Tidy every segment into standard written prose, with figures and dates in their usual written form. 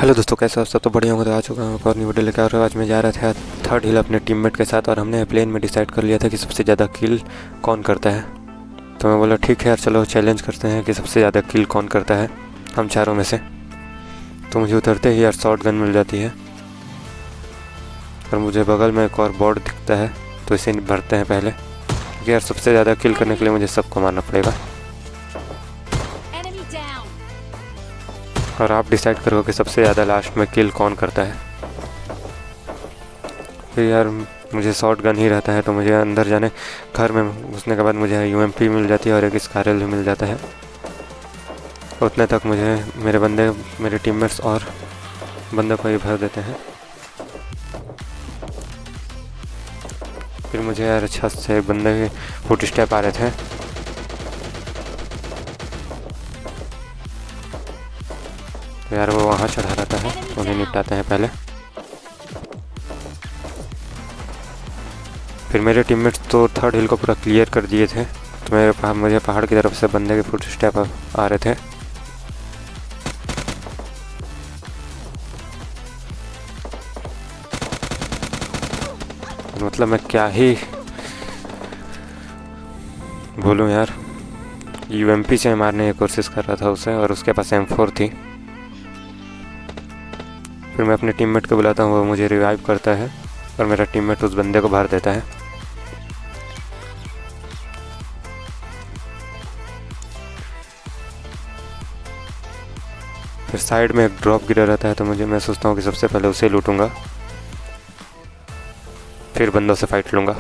Hello दोस्तों, कैसे हो? सब तो बढ़िया होगा। तो आ चुका हूँ और न्यू वीडियो लेकर। और आज मैं जा रहा था थर्ड हिल अपने टीममेट के साथ, और हमने प्लेन में डिसाइड कर लिया था कि सबसे ज़्यादा किल कौन करता है। तो मैं बोला ठीक है यार, चलो चैलेंज करते हैं कि सबसे ज़्यादा किल कौन करता है हम चारों में से। तो मुझे उतरते ही यार शॉट गन मिल जाती है, और मुझे बगल में एक और बोर्ड दिखता है, तो इसे भरते हैं पहले, क्योंकि यार सबसे ज़्यादा किल करने के लिए मुझे सबको मारना पड़ेगा। और आप डिसाइड करो कि सबसे ज़्यादा लास्ट में किल कौन करता है। फिर यार मुझे शॉट गन ही रहता है, तो मुझे अंदर जाने घर में घुसने के बाद मुझे यूएमपी मिल जाती है और एक स्कारल भी मिल जाता है। उतने तक मुझे मेरे टीममेट्स और बंदे को ही भर देते हैं। फिर मुझे यार अच्छा से एक बंदे के फुट स्टेप आ रहे थे, तो यार वो वहाँ चढ़ा रहता है, उन्हें निपटाते हैं पहले। फिर मेरे टीममेट्स तो थर्ड हिल को पूरा क्लियर कर दिए थे, तो मुझे पहाड़ की तरफ से बंदे के फुट स्टेप आ रहे थे। मतलब मैं क्या ही बोलूँ यार, यूएमपी से मारने की कोशिश कर रहा था उसे, और उसके पास M4 थी। फिर मैं अपने टीममेट को बुलाता हूँ, वो मुझे रिवाइव करता है, और मेरा टीममेट उस बंदे को भर देता है। फिर साइड में एक ड्रॉप गिरा रहता है, तो मैं सोचता हूँ कि सबसे पहले उसे लूटूंगा, फिर बंदों से फाइट लूँगा।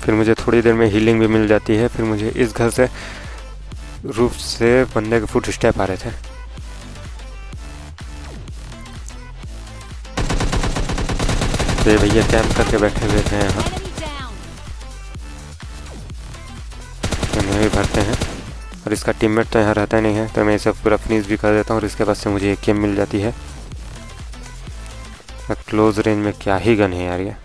फिर मुझे थोड़ी देर में हीलिंग भी मिल जाती है। फिर मुझे इस घर से रूफ से बंदे के फुट स्टेप आ रहे थे, तो भैया कैंप करके बैठे हुए थे यहाँ, इन्हें भी भरते हैं। और इसका टीममेट तो यहाँ रहता नहीं है, तो मैं इसे पूरा फिनिश भी कर देता हूँ, और इसके पास से मुझे एक गेम मिल जाती है। क्लोज रेंज में क्या ही गन है यार ये।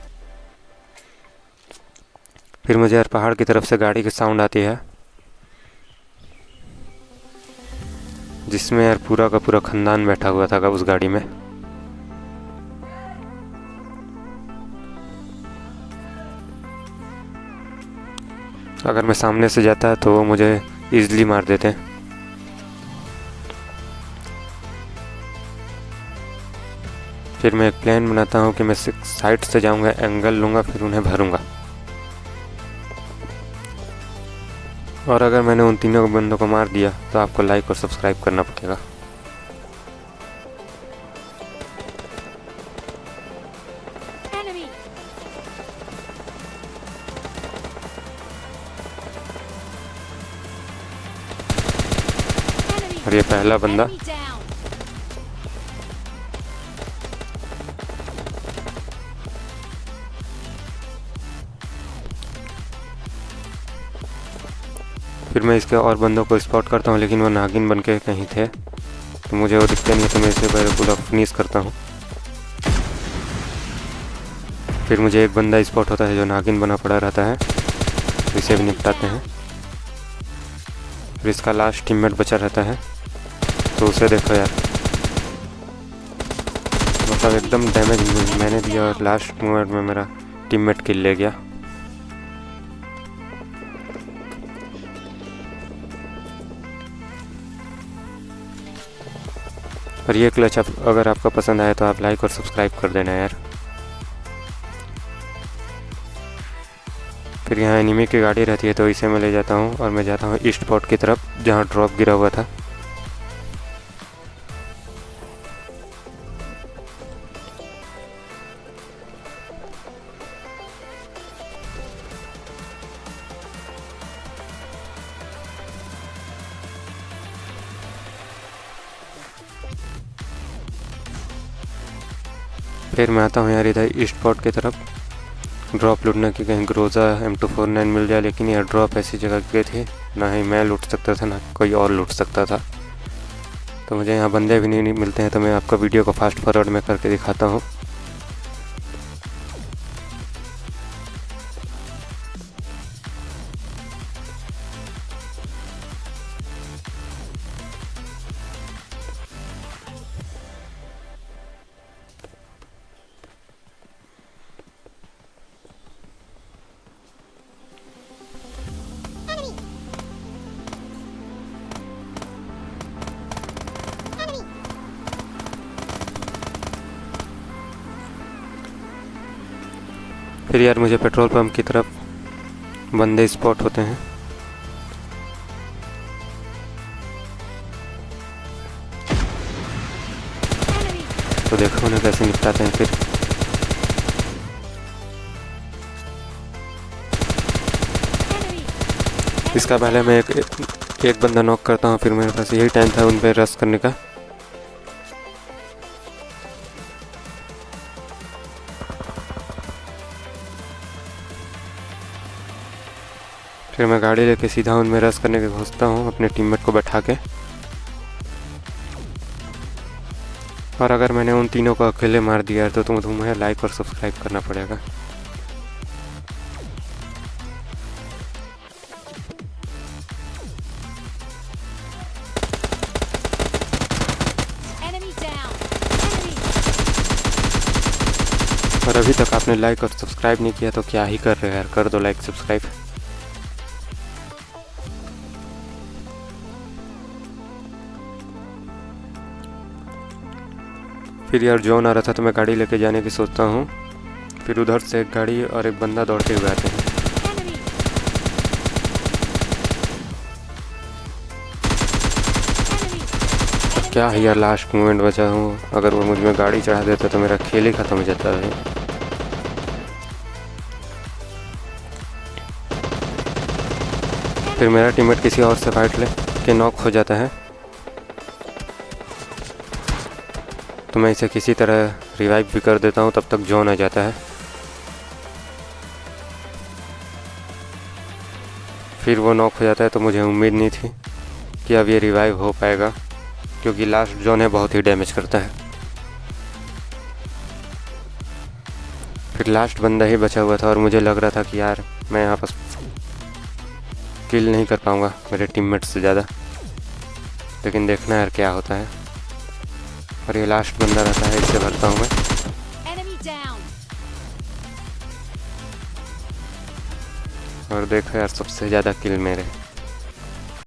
फिर मुझे यार पहाड़ की तरफ से गाड़ी की साउंड आती है, जिसमें यार पूरा का पूरा खानदान बैठा हुआ था उस गाड़ी में। अगर मैं सामने से जाता तो वो मुझे इजीली मार देते। फिर मैं एक प्लान बनाता हूँ कि मैं साइड से जाऊँगा, एंगल लूँगा, फिर उन्हें भरूँगा। और अगर मैंने उन तीनों बंदों को मार दिया तो आपको लाइक और सब्सक्राइब करना पड़ेगा। और ये पहला बंदा, फिर मैं इसके और बंदों को स्पॉट करता हूँ, लेकिन वो नागिन बन के कहीं थे, तो मुझे वो दिखते नहीं, तो मैं इसे पहले पूरा फिनिश करता हूँ। फिर मुझे एक बंदा स्पॉट होता है जो नागिन बना पड़ा रहता है, तो इसे भी निपटाते हैं। फिर इसका लास्ट टीममेट बचा रहता है, तो उसे देखो यार, मतलब एकदम डैमेज मैंने दिया, और लास्ट मोमेंट में मेरा टीममेट किल ले गया। और ये क्लच अगर आपको पसंद आए तो आप लाइक और सब्सक्राइब कर देना यार। फिर यहाँ एनिमी की गाड़ी रहती है, तो इसे मैं ले जाता हूँ, और मैं जाता हूँ ईस्ट पोर्ट की तरफ, जहाँ ड्रॉप गिरा हुआ था। फिर मैं आता हूँ यार इधर ईस्ट पोर्ट की तरफ, ड्रॉप लूटने की, कहीं ग्रोजा M249 मिल जाए। लेकिन यार ड्रॉप ऐसी जगह गए थे, ना ही मैं लूट सकता था, ना कोई और लूट सकता था। तो मुझे यहाँ बंदे भी नहीं मिलते हैं, तो मैं आपको वीडियो को फास्ट फॉरवर्ड में करके दिखाता हूँ। फिर यार मुझे पेट्रोल पंप की तरफ बंदे स्पॉट होते हैं। तो देखो उन्हें कैसे निपटाते हैं। फिर इसका पहले मैं एक बंदा नॉक करता हूँ, फिर मेरे पास यही टाइम था उन पर रश करने का। फिर मैं गाड़ी लेके सीधा उनमें रश करने के घुसता हूँ अपने टीममेट को बैठा के। और अगर मैंने उन तीनों को अकेले मार दिया तो तुम्हें लाइक और सब्सक्राइब करना पड़ेगा। और अभी तक आपने लाइक और सब्सक्राइब नहीं किया तो क्या ही कर रहे हो यार, कर दो लाइक सब्सक्राइब। फिर यार जोन आ रहा था तो मैं गाड़ी लेके जाने की सोचता हूँ। फिर उधर से एक गाड़ी और एक बंदा दौड़ते हुए आते हैं। क्या है यार, लास्ट मोमेंट बचा हूँ। अगर वो मुझ में गाड़ी चढ़ा देता तो मेरा खेल ही खत्म हो जाता है। फिर मेरा टीममेट किसी और से फाइट ले के नॉक हो जाता है, तो मैं इसे किसी तरह रिवाइव भी कर देता हूँ। तब तक जोन आ जाता है। फिर वो नॉक हो जाता है, तो मुझे उम्मीद नहीं थी कि अब ये रिवाइव हो पाएगा, क्योंकि लास्ट जोन है बहुत ही डैमेज करता है। फिर लास्ट बंदा ही बचा हुआ था और मुझे लग रहा था कि यार मैं यहाँ पर किल नहीं कर पाऊँगा मेरे टीममेट से ज़्यादा, लेकिन देखना यार क्या होता है। और ये लास्ट बंदा रहता है, इससे भरता हूँ मैं। और देखो यार सबसे ज़्यादा किल मेरे।